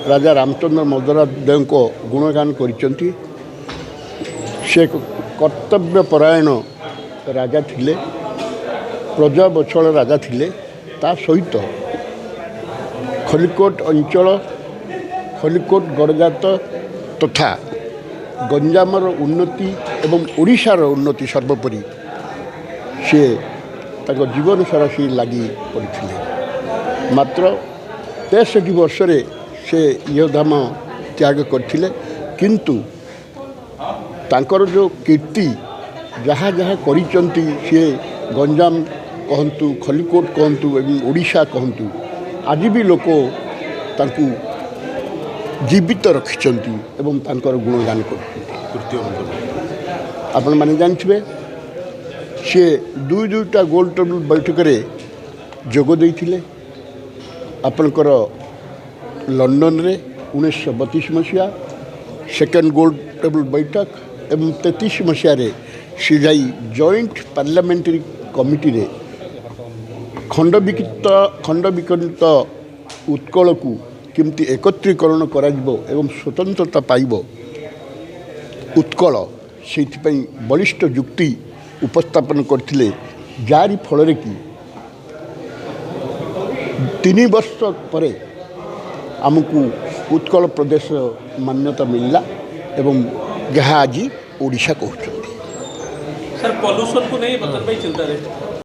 राजा रामचंद्र मदराज देव को गुणगान करिसेंती। से कर्तव्यपरायण राजा थिले, प्रजा बछल राजा थिले। ता सहित खलिकोट अंचल, खलिकोट गड़जात तथा गंजामर उन्नति एवं ओडिशार उन्नति सर्वोपरि से ताको जीवन सारा से लगी पड़ते। मात्र 63 वर्ष से यधाम त्याग करथिले, किंतु तांकर जो कीर्ति जहाँ जहाँ करिचंती से गंजाम कहतु, खलिकोट कहतु एवं ओडिशा कहतु, आज भी लोक तांकु जीवित रखिचंती एवं तांकर गुणगान करते। आपण माने जानथिबे से दुईटा गोल टेबल बैठक में जोग देइथिले। आपणकर लंडन रे 1932 मसीहा सेकेंड गोल्ड टेबल बैठक एवं 33 मसीह से जाई जॉइंट पार्लियामेंटरी कमिटी रे खंडविखंडित उत्कल को केमती एकत्रीकरण कराजिबो एवं स्वतंत्रता पाइब उत्कल से बलिष्ठ युक्ति उपस्थापन करथिले। जारी फल कि 3 वर्ष पर आमको उत्कल प्रदेश मान्यता मिलला एवं जहाँ आज ओडिशा कहते। सर पॉल्यूशन को नहीं बदल भाई चिंता रहे